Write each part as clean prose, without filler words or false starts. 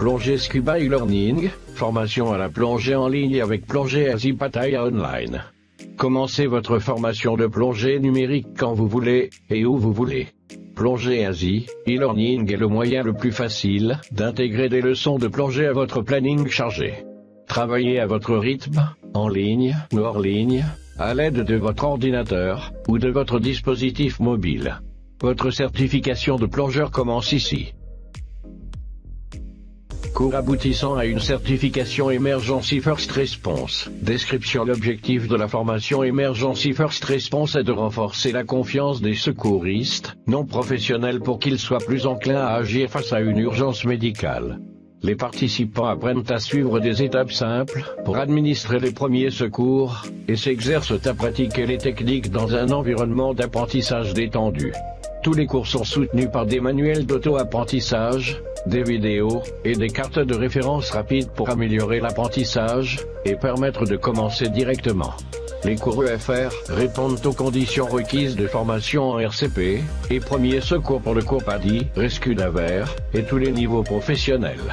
Plongée Scuba e-learning, formation à la plongée en ligne avec Plongée Asie Pattaya Online. Commencez votre formation de plongée numérique quand vous voulez, et où vous voulez. Plongée Asie, e-learning est le moyen le plus facile d'intégrer des leçons de plongée à votre planning chargé. Travaillez à votre rythme, en ligne ou hors ligne, à l'aide de votre ordinateur ou de votre dispositif mobile. Votre certification de plongeur commence ici. Cours aboutissant à une certification Emergency First Response. Description. L'objectif de la formation Emergency First Response est de renforcer la confiance des secouristes non professionnels pour qu'ils soient plus enclins à agir face à une urgence médicale. Les participants apprennent à suivre des étapes simples pour administrer les premiers secours et s'exercent à pratiquer les techniques dans un environnement d'apprentissage détendu. Tous les cours sont soutenus par des manuels d'auto-apprentissage, des vidéos et des cartes de référence rapides pour améliorer l'apprentissage et permettre de commencer directement. Les cours EFR répondent aux conditions requises de formation en RCP et premiers secours pour le cours PADI, Rescue Navire et tous les niveaux professionnels.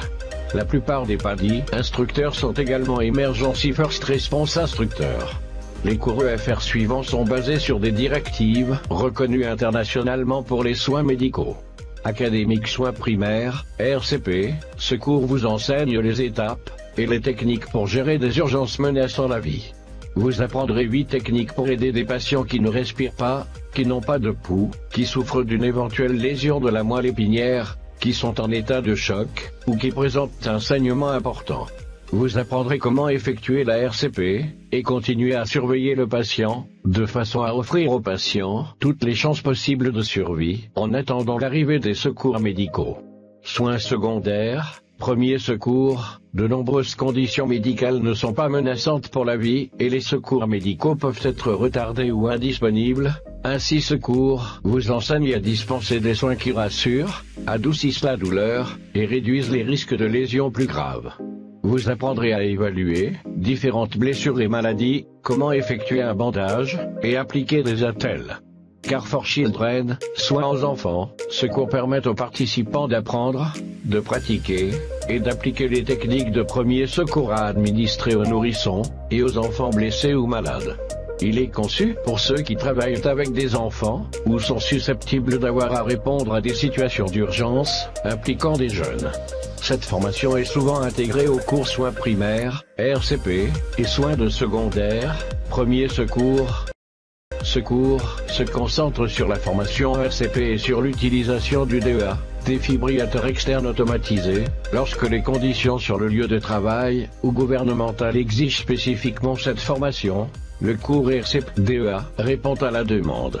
La plupart des PADI instructeurs sont également Emergency First Response instructeurs. Les cours EFR suivants sont basés sur des directives reconnues internationalement pour les soins médicaux. Académique soins primaires, RCP, secours vous enseigne les étapes et les techniques pour gérer des urgences menaçant la vie. Vous apprendrez 8 techniques pour aider des patients qui ne respirent pas, qui n'ont pas de pouls, qui souffrent d'une éventuelle lésion de la moelle épinière, qui sont en état de choc, ou qui présentent un saignement important. Vous apprendrez comment effectuer la RCP, et continuer à surveiller le patient, de façon à offrir au patient toutes les chances possibles de survie, en attendant l'arrivée des secours médicaux. Soins secondaires, premiers secours, de nombreuses conditions médicales ne sont pas menaçantes pour la vie, et les secours médicaux peuvent être retardés ou indisponibles. Ainsi secours vous enseigne à dispenser des soins qui rassurent, adoucissent la douleur, et réduisent les risques de lésions plus graves. Vous apprendrez à évaluer différentes blessures et maladies, comment effectuer un bandage, et appliquer des attelles. Car for Children, soins aux enfants, ce cours permet aux participants d'apprendre, de pratiquer, et d'appliquer les techniques de premier secours à administrer aux nourrissons, et aux enfants blessés ou malades. Il est conçu pour ceux qui travaillent avec des enfants, ou sont susceptibles d'avoir à répondre à des situations d'urgence, impliquant des jeunes. Cette formation est souvent intégrée aux cours soins primaires, RCP, et soins de secondaire, premiers secours. Secours se concentre sur la formation RCP et sur l'utilisation du DEA, défibrillateur externe automatisé, lorsque les conditions sur le lieu de travail ou gouvernemental exigent spécifiquement cette formation. Le cours RCP-DEA répond à la demande.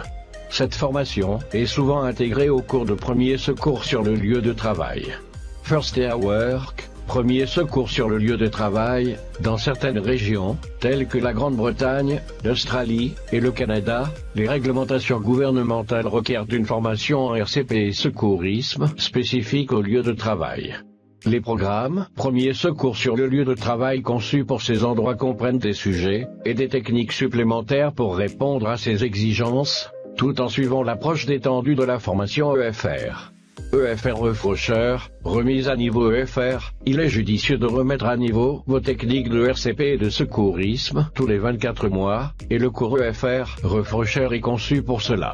Cette formation est souvent intégrée au cours de premiers secours sur le lieu de travail. First Aid Work, premier secours sur le lieu de travail, dans certaines régions, telles que la Grande-Bretagne, l'Australie et le Canada, les réglementations gouvernementales requièrent une formation en RCP et secourisme spécifique au lieu de travail. Les programmes premiers secours sur le lieu de travail conçus pour ces endroits comprennent des sujets et des techniques supplémentaires pour répondre à ces exigences, tout en suivant l'approche détendue de la formation EFR. EFR Refresher, remise à niveau EFR, il est judicieux de remettre à niveau vos techniques de RCP et de secourisme tous les 24 mois, et le cours EFR Refresher est conçu pour cela.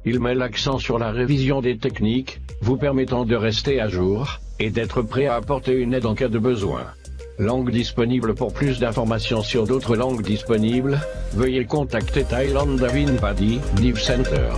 Il met l'accent sur la révision des techniques, vous permettant de rester à jour, et d'être prêt à apporter une aide en cas de besoin. Langue disponible. Pour plus d'informations sur d'autres langues disponibles, veuillez contacter Thailand Davin Padi, Div Center.